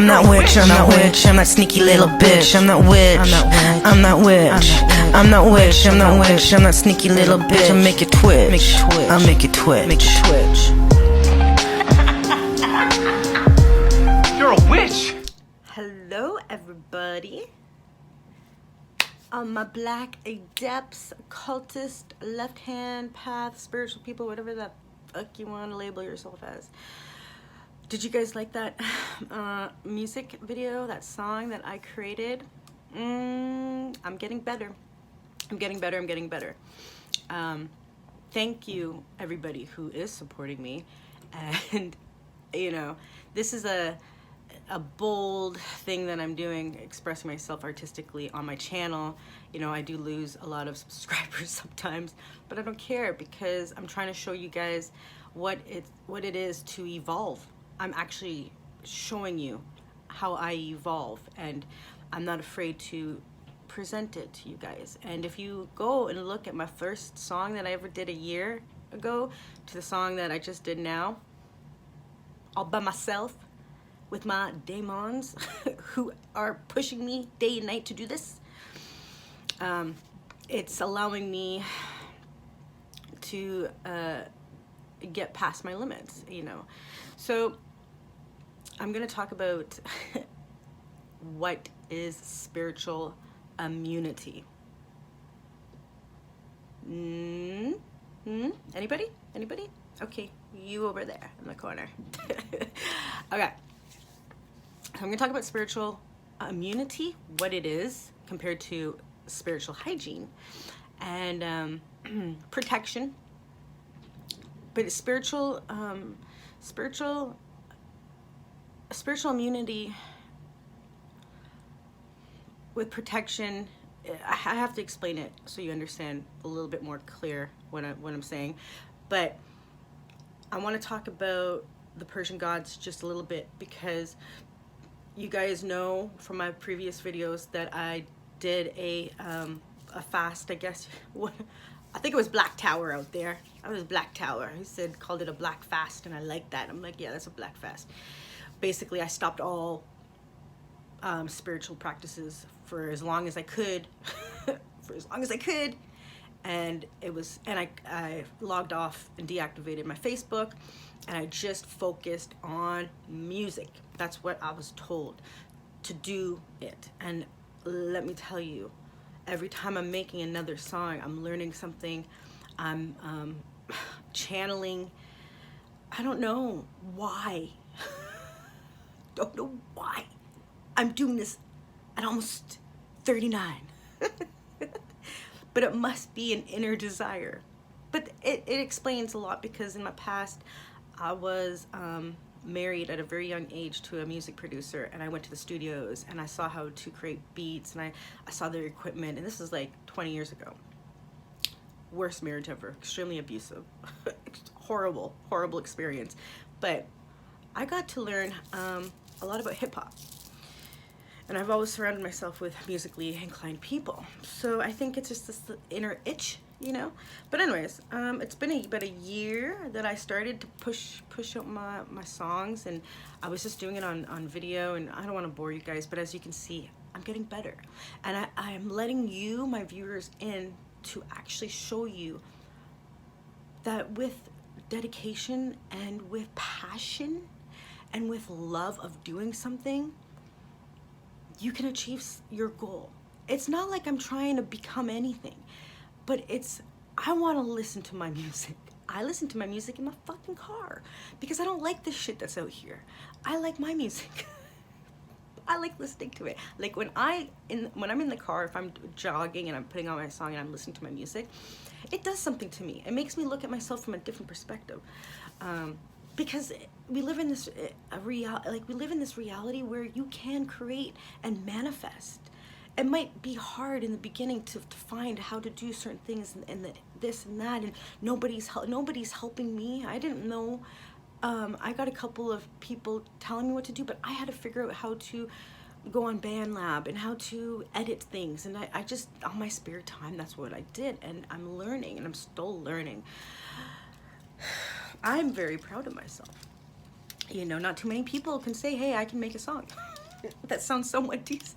I'm not witch, I'm not witch, I'm not sneaky little bitch. I'm not witch, I'm not witch, I'm not witch, I'm not witch, I'm not sneaky little bitch. I'll make you twitch, I'll make you twitch, make you twitch. You're a witch. Hello everybody. My black adepts, occultist, left hand path, spiritual people, whatever the fuck you want to label yourself as. Did you guys like that music video, that song that I created? I'm getting better. I'm getting better. I'm getting better. Thank you, everybody who is supporting me. And, you know, this is a bold thing that I'm doing, expressing myself artistically on my channel. You know, I do lose a lot of subscribers sometimes, but I don't care because I'm trying to show you guys what it is to evolve. I'm actually showing you how I evolve, and I'm not afraid to present it to you guys. And if you go and look at my first song that I ever did a year ago to the song that I just did now, all by myself with my demons who are pushing me day and night to do this, it's allowing me to get past my limits, you know. So I'm going to talk about what is spiritual immunity. Anybody? Anybody? Okay, you over there in the corner. Okay. I'm going to talk about spiritual immunity, what it is compared to spiritual hygiene and protection. But spiritual immunity with protection, I have to explain it so you understand a little bit more clear what I'm saying. But I want to talk about the Persian gods just a little bit because you guys know from my previous videos that I did a fast, I guess. I think it was Black Tower out there. I was Black Tower. He called it a black fast, and I like that. I'm like, yeah, that's a black fast. Basically, I stopped all spiritual practices for as long as I could, and I logged off and deactivated my Facebook, and I just focused on music. That's what I was told to do it. And let me tell you, every time I'm making another song, I'm learning something. I'm channeling. I don't know why. Don't know why. I'm doing this at almost 39. But it must be an inner desire. But it explains a lot because in my past, I was married at a very young age to a music producer, and I went to the studios and I saw how to create beats, and I saw their equipment, and this is like 20 years ago. Worst marriage ever, extremely abusive, horrible experience. But I got to learn a lot about hip-hop, and I've always surrounded myself with musically inclined people, so I think it's just this inner itch, you know. But anyways, it's been about a year that I started to push out my songs, and I was just doing it on video, and I don't want to bore you guys, but as you can see, I'm getting better, and I am letting you, my viewers, in to actually show you that with dedication and with passion and with love of doing something, you can achieve your goal. It's not like I'm trying to become anything, but I want to listen to my music. I listen to my music in my fucking car because I don't like the shit that's out here. I like my music. I like listening to it. Like when I'm in the car, if I'm jogging and I'm putting on my song and I'm listening to my music, it does something to me. It makes me look at myself from a different perspective. Because we live in this reality where you can create and manifest. It might be hard in the beginning to find how to do certain things and this and that, and nobody's helping me. I didn't know. I got a couple of people telling me what to do, but I had to figure out how to go on BandLab and how to edit things, and I just, on my spare time, that's what I did, and I'm learning, and I'm still learning. I'm very proud of myself. You know, not too many people can say, hey, I can make a song. That sounds somewhat decent.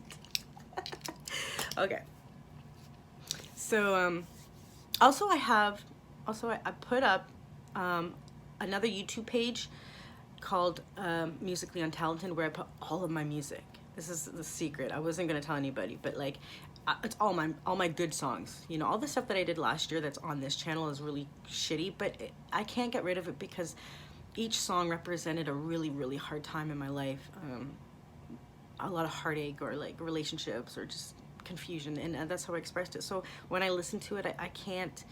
Okay. So also I put up another YouTube page called Musically Untalented, where I put all of my music. This is the secret. I wasn't gonna tell anybody, but like, it's all my good songs. You know, all the stuff that I did last year that's on this channel is really shitty, but I can't get rid of it because each song represented a really, really hard time in my life. A lot of heartache, or like relationships, or just confusion, and that's how I expressed it. So when I listen to it, I can't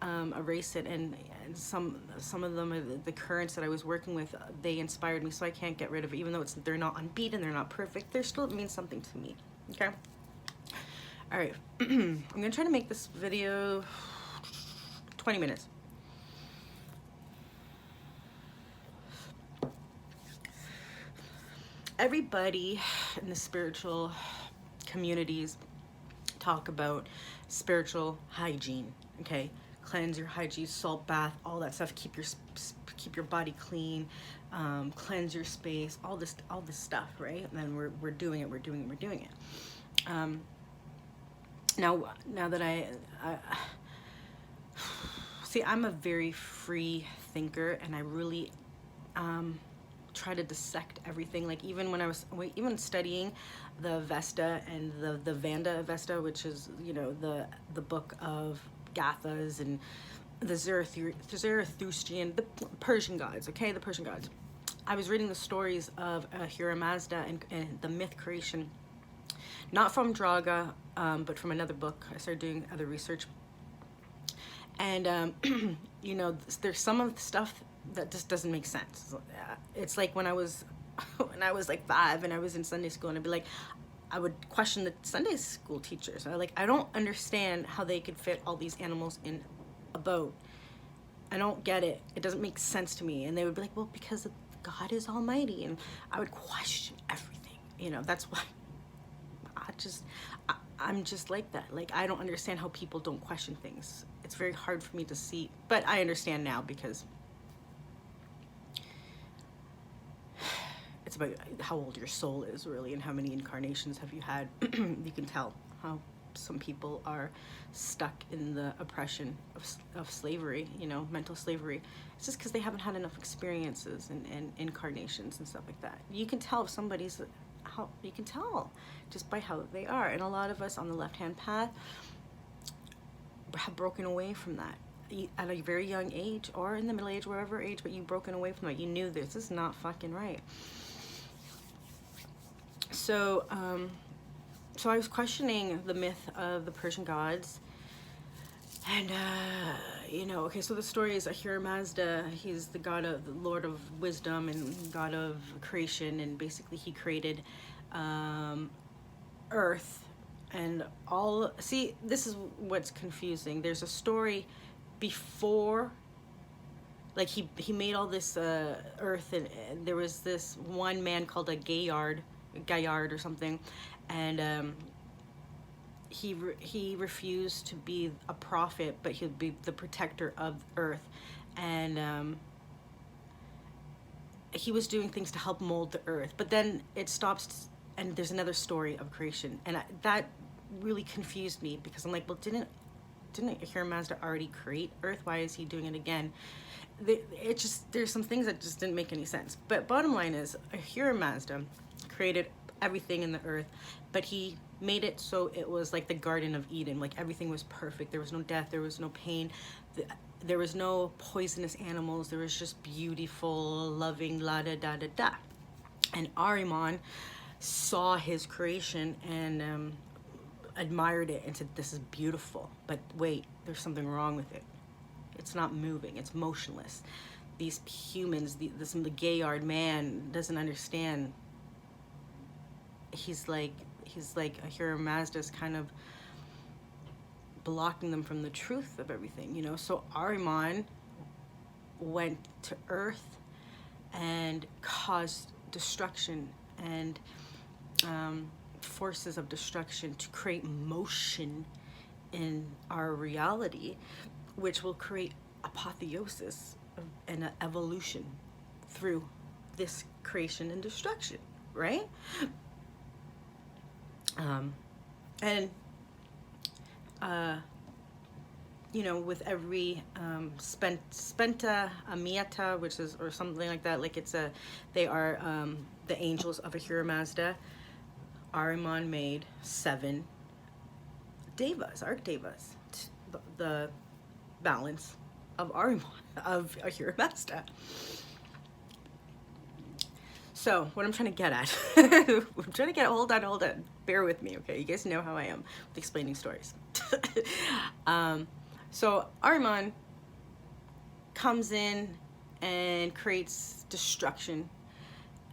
erase it, and some of them, the currents that I was working with, they inspired me, so I can't get rid of it. Even though they're not on beat and they're not perfect, they still mean something to me. Okay. All right. I'm gonna try to make this video 20 minutes. Everybody in the spiritual communities talk about spiritual hygiene. Okay, cleanse your hygiene, salt bath, all that stuff. Keep your body clean, cleanse your space, all this stuff, right? And then we're doing it. Now that I see, I'm a very free thinker, and I really try to dissect everything. Like even when I was studying the Vesta and the Vanda Vesta, which is, you know, the book of Gathas and the Zarathustrian, the Persian gods. Okay, the Persian gods. I was reading the stories of Ahriman Mazda and the myth creation, not from Draga, but from another book. I started doing other research, and you know, there's some of the stuff that just doesn't make sense. It's like when I was like 5 and I was in Sunday school, and I'd be like, I would question the Sunday school teachers. I don't understand how they could fit all these animals in a boat. I don't get it. It doesn't make sense to me. And they would be like, well, because God is almighty. And I would question everything. You know, that's why I'm just like that. Like, I don't understand how people don't question things. It's very hard for me to see, but I understand now, because it's about how old your soul is, really, and how many incarnations have you had. You can tell how some people are stuck in the oppression of slavery, you know, mental slavery. It's just because they haven't had enough experiences and incarnations and stuff like that. You can tell if somebody's, you can tell just by how they are. And a lot of us on the left-hand path have broken away from that at a very young age, or in the middle age, wherever age, but you've broken away from that. You knew this is not fucking right. So, so I was questioning the myth of the Persian gods, and you know, okay, so the story is Ahriman Mazda. He's the god of the Lord of wisdom and god of creation, and basically he created Earth and all. See, this is what's confusing. There's a story before, like he made all this Earth, and there was this one man called a Gayard or something, and he refused to be a prophet, but he'd be the protector of Earth, and he was doing things to help mold the Earth. But then it stops, and there's another story of creation, and that really confused me, because I'm like, well, didn't Ahriman Mazda already create Earth? Why is he doing it again? It just, there's some things that just didn't make any sense. But bottom line is, Ahriman Mazda created everything in the earth, but he made it so it was like the Garden of Eden. Like, everything was perfect. There was no death, there was no pain, there was no poisonous animals. There was just beautiful, loving, la da da da da. And Ahriman saw his creation and admired it and said, this is beautiful, but wait, there's something wrong with it. It's not moving, it's motionless. These humans, the Gayard man doesn't understand. He's like Ahriman Mazda's kind of blocking them from the truth of everything, you know. So Ahriman went to Earth and caused destruction and forces of destruction to create motion in our reality, which will create apotheosis and an evolution through this creation and destruction, right? And you know, with every spenta amiata, which is, or something like that, like they are the angels of Ahura Mazda. Ahriman made 7 devas, archdevas, the balance of Ahriman, of Ahura Mazda. So what I'm trying to get at, hold on, bear with me, okay? You guys know how I am with explaining stories. So Ahriman comes in and creates destruction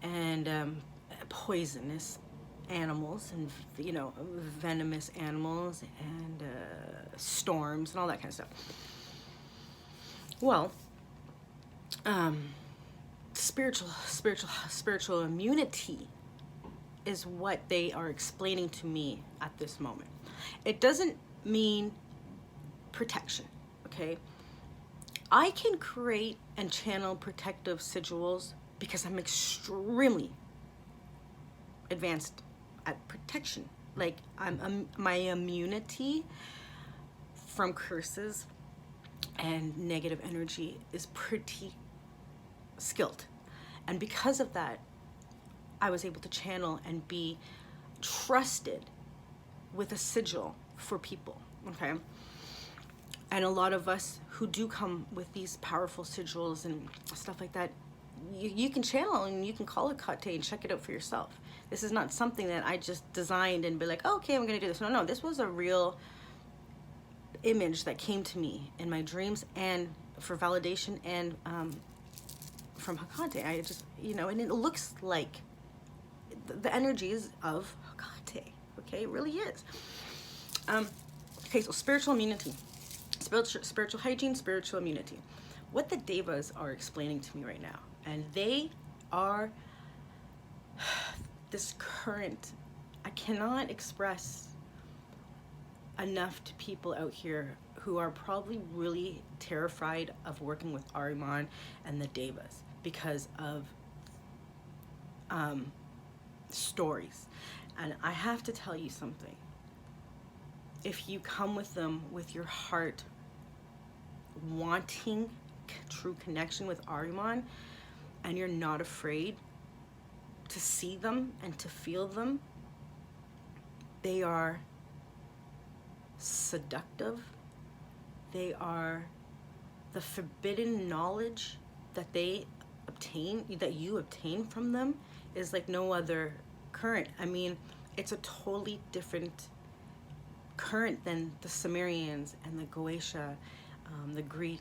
and poisonous animals, and, you know, venomous animals, and storms and all that kind of stuff. Well, spiritual immunity is what they are explaining to me at this moment. It doesn't mean protection, okay? I can create and channel protective sigils because I'm extremely advanced at protection. Like, my immunity from curses and negative energy is pretty skilled. And because of that, I was able to channel and be trusted with a sigil for people, okay? And a lot of us who do come with these powerful sigils and stuff like that, you can channel and you can call a kate and check it out for yourself. This is not something that I just designed and be like, oh, okay, I'm gonna do this. No, this was a real image that came to me in my dreams and for validation, and from Hecate. I just, you know, and it looks like the energies of Hecate, okay? It really is. Okay, so spiritual immunity. Spiritual hygiene, spiritual immunity. What the devas are explaining to me right now, and they are this current, I cannot express enough to people out here who are probably really terrified of working with Ahriman and the devas because of stories. And I have to tell you something. If you come with them with your heart wanting true connection with Ahriman, and you're not afraid to see them and to feel them, they are seductive. They are the forbidden knowledge that you obtain from them is like no other current. I mean, it's a totally different current than the Sumerians and the Goetia, the Greek.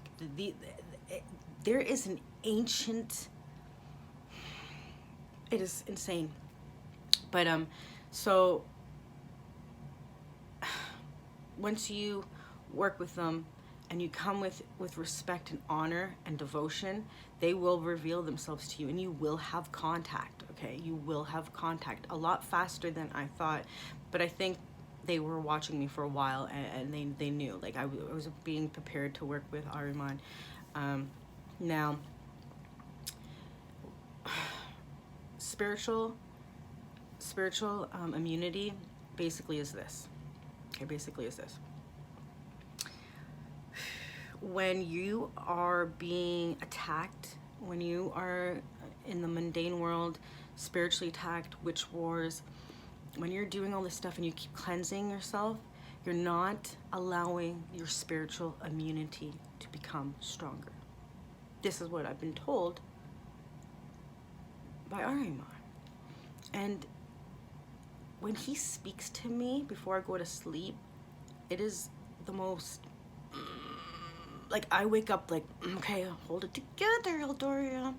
There is an ancient, it is insane. But so once you work with them and you come with respect and honor and devotion, they will reveal themselves to you and you will have contact, okay? You will have contact a lot faster than I thought. But I think they were watching me for a while, and they knew, like, I was being prepared to work with Ahriman. Now, spiritual immunity basically is this. Okay, basically is this. When you are being attacked, when you are in the mundane world, spiritually attacked, witch wars, when you're doing all this stuff and you keep cleansing yourself, you're not allowing your spiritual immunity to become stronger. This is what I've been told by Ahriman. And when he speaks to me before I go to sleep, it is the most, like, I wake up like, okay, hold it together, Eldoria.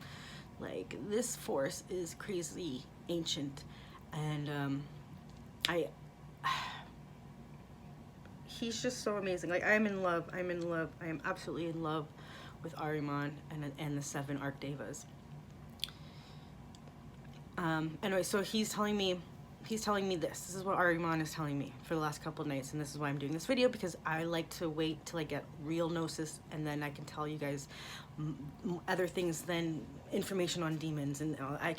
Like, this force is crazy ancient. And he's just so amazing. Like, I'm in love. I am absolutely in love with Ahriman and the 7 Archdevas. Anyway, so he's telling me he's telling me this. This is what Ahriman is telling me for the last couple of nights, and this is why I'm doing this video, because I like to wait till I get real gnosis, and then I can tell you guys other things than information on demons. And I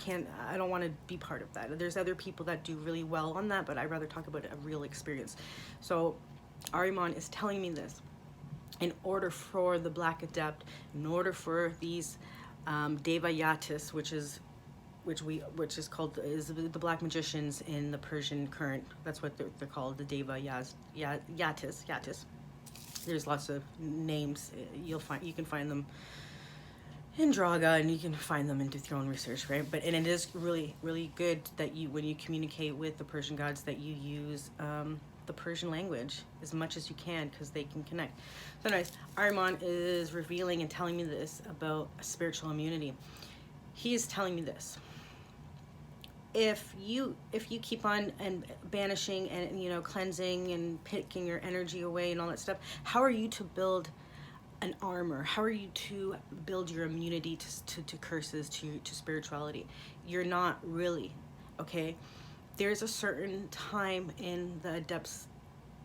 don't want to be part of that. There's other people that do really well on that, but I'd rather talk about a real experience. So Ahriman is telling me this. In order for the Black Adept, in order for these Devayatis, which is called the Black Magicians in the Persian current. That's what they're called, the Yatis. There's lots of names. You can find them in Draga, and you can find them and do your own research, right? And it is really, really good that when you communicate with the Persian gods, that you use the Persian language as much as you can, because they can connect. So anyways, Ahriman is revealing and telling me this about spiritual immunity. He is telling me this. If you keep on and banishing and cleansing and picking your energy away and all that stuff, how are you to build an armor? How are you to build your immunity to curses, to spirituality? You're not really, okay? There's a certain time in the Adept's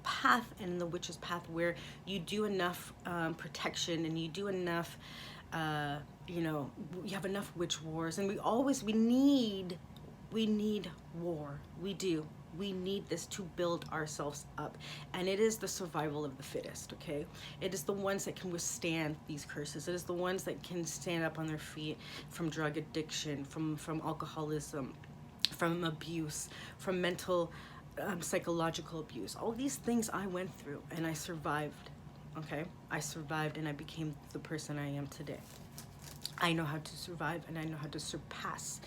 path and the Witch's path where you do enough protection, and you do enough, you have enough witch wars, and we need war. We do. We need this to build ourselves up. And it is the survival of the fittest, okay? It is the ones that can withstand these curses. It is the ones that can stand up on their feet from drug addiction, from alcoholism, from abuse, from mental, psychological abuse. All these things I went through, and I survived, okay? I survived, and I became the person I am today. I know how to survive, and I know how to surpass.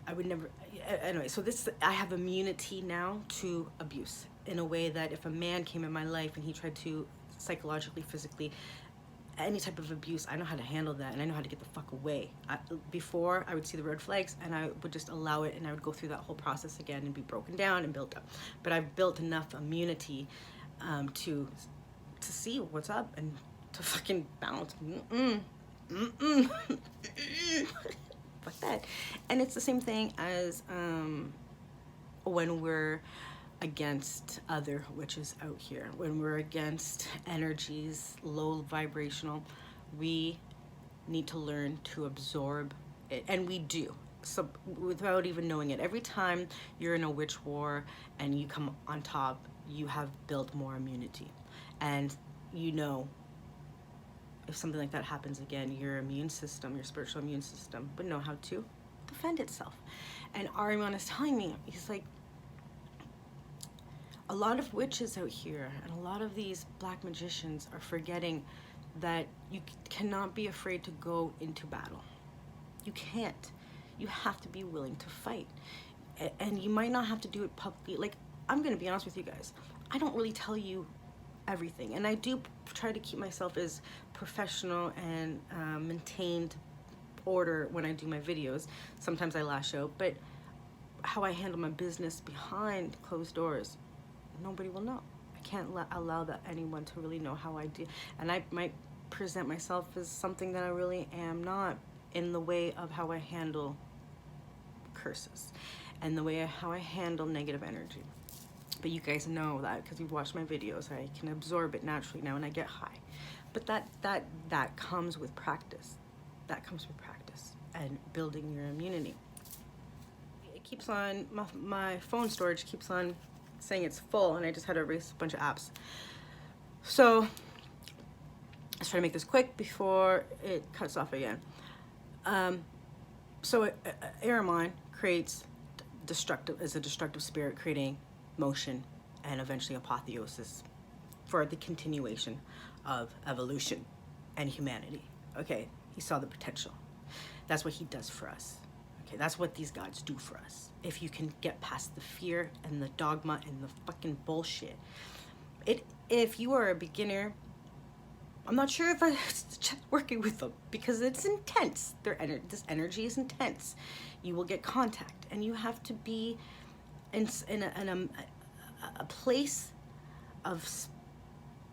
I would never, anyway, so I have immunity now to abuse, in a way that if a man came in my life and he tried to psychologically, physically, any type of abuse, I know how to handle that, and I know how to get the fuck away. Before, I would see the red flags, and I would just allow it, and I would go through that whole process again and be broken down and built up. But I've built enough immunity to see what's up and to fucking bounce. Fuck that. And it's the same thing as when we're against other witches out here, when we're against energies, low vibrational, we need to learn to absorb it, and we do, so without even knowing it. Every time you're in a witch war and you come on top, you have built more immunity, and if something like that happens again, your immune system, your spiritual immune system, would know how to defend itself. And Ahriman is telling me, he's like, a lot of witches out here and a lot of these black magicians are forgetting that you cannot be afraid to go into battle. You can't. You have to be willing to fight. And you might not have to do it publicly. Like, I'm gonna be honest with you guys, I don't really tell you everything, and I do try to keep myself as professional and maintained order when I do my videos. Sometimes I lash out, but how I handle my business behind closed doors, nobody will know. I can't allow that anyone to really know how I do, and I might present myself as something that I really am not, in the way of how I handle curses and the way how I handle negative energy. But you guys know that because you've watched my videos. I can absorb it naturally now, and I get high. But that comes with practice. That comes with practice and building your immunity. It keeps on, my phone storage keeps on saying it's full, and I just had to erase a bunch of apps. So let's try to make this quick before it cuts off again. So Ahriman creates is a destructive spirit, creating motion and eventually apotheosis for the continuation of evolution and humanity. Okay, he saw the potential. That's what he does for us. Okay, that's what these gods do for us. If you can get past the fear and the dogma and the fucking bullshit. If you are a beginner, I'm not sure if I just working with them, because it's intense. This energy is intense. You will get contact, and you have to be in a place of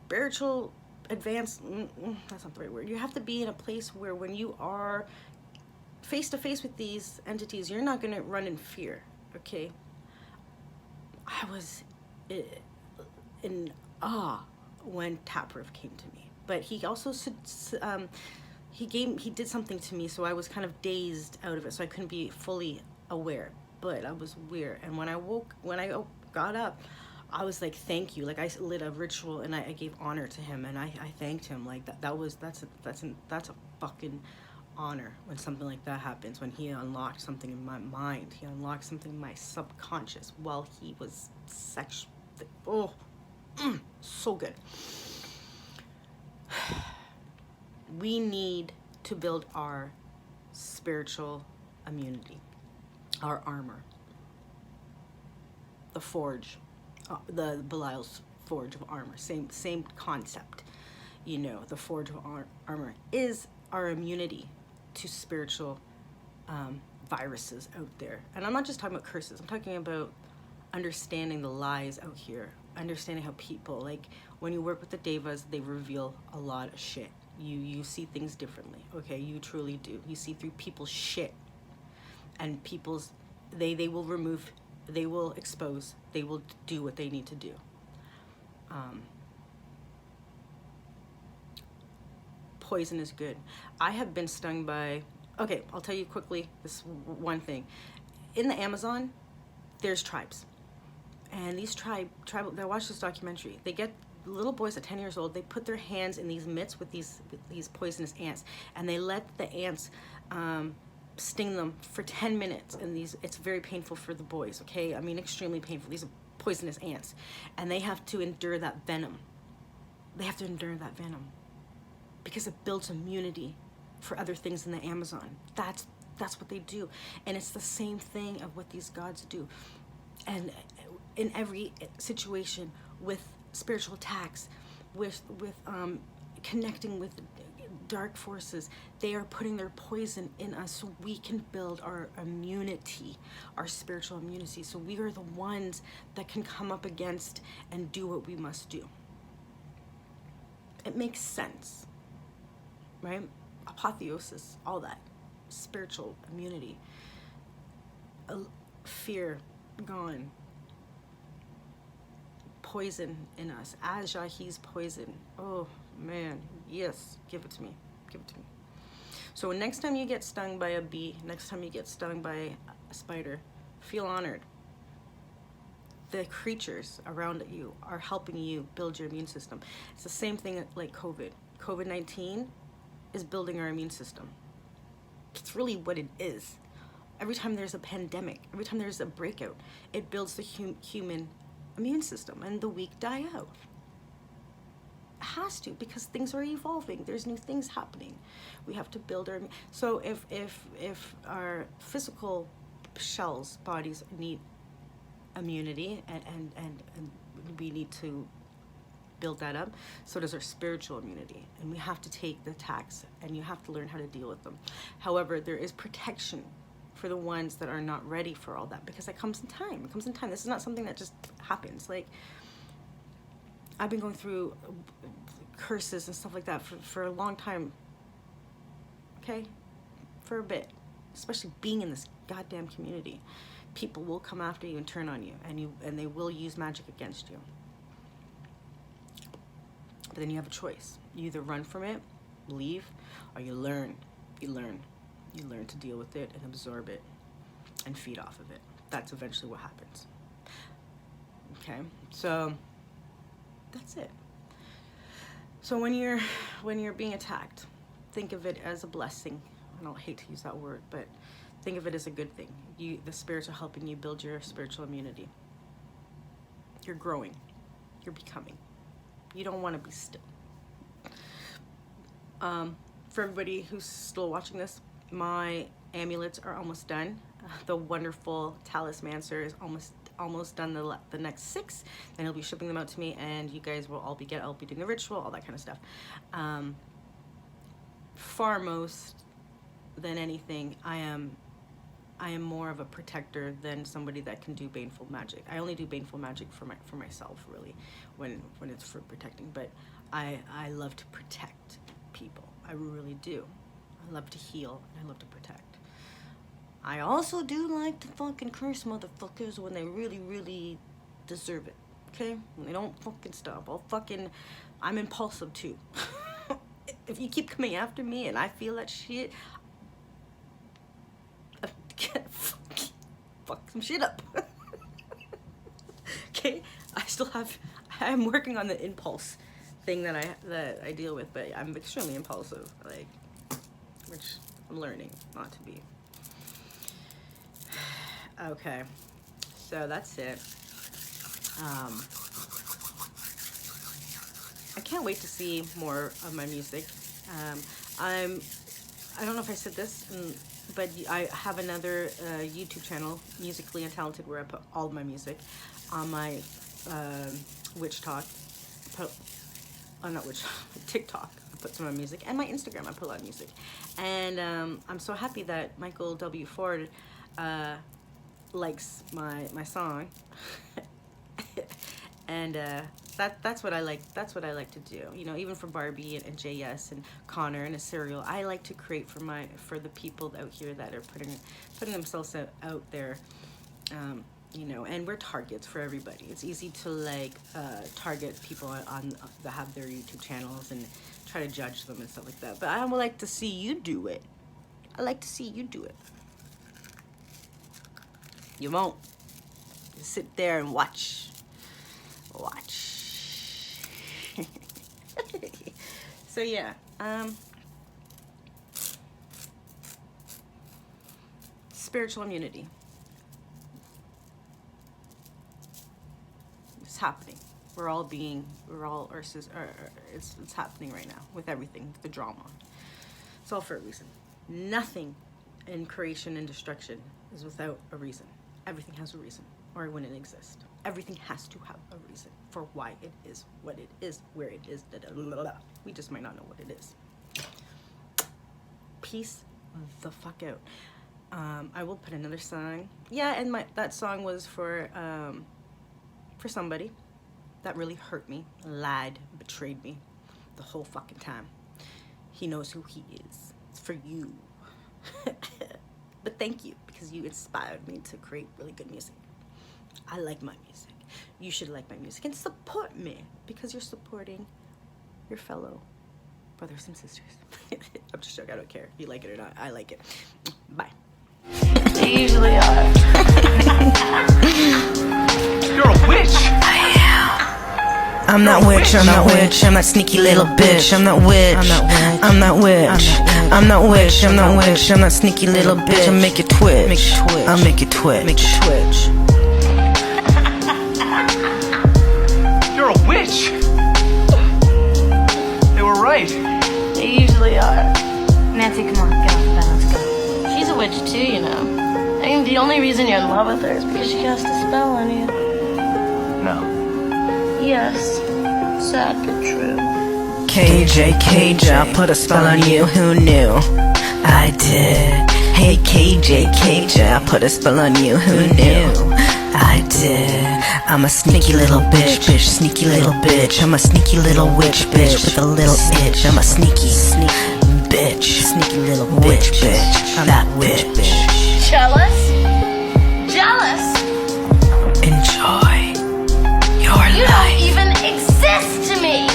spiritual advance. That's not the right word. You have to be in a place where when you are face to face with these entities, you're not going to run in fear. Okay, I was in awe when Taproot came to me. But he also he did something to me, so I was kind of dazed out of it, so I couldn't be fully aware. But I was weird, and when I got up, I was like, thank you. Like, I lit a ritual and I gave honor to him, and I thanked him. Like, that's a fucking honor when something like that happens, when he unlocked something in my mind, he unlocked something in my subconscious while he was so good. We need to build our spiritual immunity, our armor, the forge, the Belial's forge of armor, same concept. You know, the forge of armor is our immunity to spiritual viruses out there. And I'm not just talking about curses, I'm talking about understanding the lies out here, understanding how people, like, when you work with the devas, they reveal a lot of shit. You see things differently, okay? You truly do. You see through people's shit, and people's, they will remove, they will expose, they will do what they need to do. Poison is good. I have been stung by, okay, I'll tell you quickly this one thing. In the Amazon, there's tribes. And these tribal, I watched this documentary. They get little boys at 10 years old, they put their hands in these mitts with these poisonous ants, and they let the ants sting them for 10 minutes. And it's very painful for the boys, okay? I mean, extremely painful. These are poisonous ants. And they have to endure that venom. They have to endure that venom because it builds immunity for other things in the Amazon. That's what they do. And it's the same thing of what these gods do. And in every situation with spiritual attacks, with connecting with dark forces, they are putting their poison in us so we can build our immunity, our spiritual immunity. So we are the ones that can come up against and do what we must do. It makes sense, right? Apotheosis, all that. Spiritual immunity. Fear, gone. Poison in us. Ajahi's poison. Oh, man. Yes. Give it to me. Give it to me. So next time you get stung by a bee, next time you get stung by a spider, feel honored. The creatures around you are helping you build your immune system. It's the same thing like COVID. COVID-19 is building our immune system. It's really what it is. Every time there's a pandemic, every time there's a breakout, it builds the human immune system, and the weak die out. It has to, because things are evolving. There's new things happening. We have to build our. So if our physical shells, bodies need immunity, and we need to build that up, so does our spiritual immunity, and we have to take the attacks, and you have to learn how to deal with them. However, there is protection for the ones that are not ready for all that, because it comes in time. It comes in time. This is not something that just happens. Like, I've been going through curses and stuff like that for a long time. Okay? For a bit. Especially being in this goddamn community. People will come after you and turn on you, and they will use magic against you. But then you have a choice. You either run from it, leave, or you learn. You learn. You learn to deal with it and absorb it and feed off of it. That's eventually what happens. Okay, so that's it. So when you're being attacked, think of it as a blessing. I don't hate to use that word, but think of it as a good thing. The spirits are helping you build your spiritual immunity. You're growing. You're becoming. You don't want to be still. For everybody who's still watching this, my amulets are almost done. The wonderful talismancer is almost done the next 6. Then he'll be shipping them out to me, and you guys will all I'll be doing the ritual, all that kind of stuff. Far most than anything, I am more of a protector than somebody that can do baneful magic. I only do baneful magic for myself, really, when it's for protecting. But I love to protect people. I really do. I love to heal, and I love to protect. I also do like to fucking curse motherfuckers when they really, really deserve it. Okay? And they don't fucking stop. I'm impulsive too. If you keep coming after me and I feel that shit, I'm gonna fuck some shit up. Okay? I'm working on the impulse thing that I deal with, but I'm extremely impulsive, like, which I'm learning not to be. Okay, so that's it. I can't wait to see more of my music. I don't know if I said this, but I have another YouTube channel, Musically Untalented, where I put all of my music. On my Witch Talk, not Witch, TikTok, I put some of my music, and my Instagram, I put a lot of music. And I'm so happy that Michael W. Ford likes my song. And that's what I like. That's what I like to do. You know, even for Barbie and JS and Connor and a Serial, I like to create for the people out here that are putting themselves out there. You know, and we're targets for everybody. It's easy to like target people on that have their YouTube channels and try to judge them and stuff like that. But I would like to see you do it. I like to see you do it. You won't. You sit there and watch. So yeah, spiritual immunity. It's happening. It's happening right now with everything, the drama. It's all for a reason. Nothing in creation and destruction is without a reason. Everything has a reason, or it wouldn't exist. Everything has to have a reason for why it is what it is, where it is. We just might not know what it is. Peace the fuck out. I will put another song. Yeah, and that song was for somebody that really hurt me, lied, betrayed me the whole fucking time. He knows who he is. It's for you. But thank you, because you inspired me to create really good music. I like my music. You should like my music and support me, because you're supporting your fellow brothers and sisters. I'm just joking. I don't care if you like it or not. I like it. Bye. They usually are. You're a witch! I'm not witch, I'm not witch, I'm that sneaky little bitch. I'm not witch, I'm not witch, I'm not witch, I'm not witch, I'm that sneaky little bitch. I'll make you twitch, I'll make you twitch. You're a witch! They were right. They usually are. Nancy, come on, get off the bed, let's go. She's a witch too, you know. I mean, the only reason you're in love with her is because she cast a spell on you. No. Yes, sad but true. KJ, I put a spell on you, who knew? I did. Hey KJ, I put a spell on you, who knew? I did. I'm a sneaky little bitch, sneaky little bitch. I'm a sneaky little witch, bitch, with a little itch. I'm a sneaky bitch, sneaky little witch, bitch. I'm that witch, bitch. Jealous? Jealous? Enjoy your You life. don't even exist to me.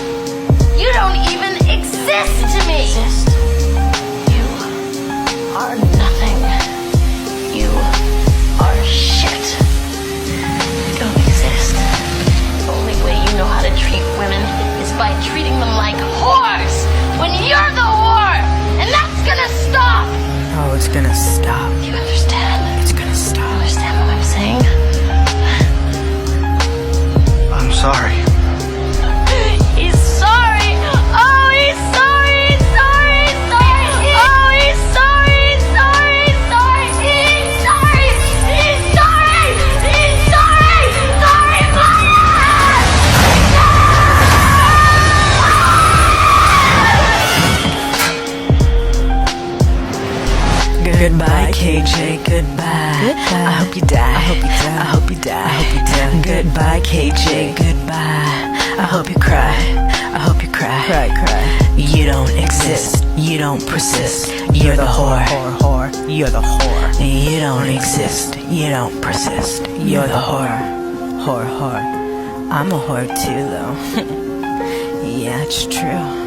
You don't even exist to me. You are nothing. You are shit. You don't exist. The only way you know how to treat women is by treating them like whores when you're the whore. And that's gonna stop. Oh, it's gonna stop. Do you understand? It's gonna stop. Understand what I'm saying? I'm sorry. He's sorry. Oh, he's sorry. He's sorry. He's sorry. Oh, he's sorry. He's sorry. He's sorry. He's sorry. He's sorry. He's sorry. Sorry, Goodbye, KJ, goodbye. I hope you die. I hope you die. I hope you die. I hope you die. Goodbye, KJ, goodbye. I hope you cry. I hope you cry. Cry. You don't exist. You don't persist. You're the whore. You're the whore. You don't exist. You don't persist. You're the whore. Whore. I'm a whore too, though. Yeah, it's true.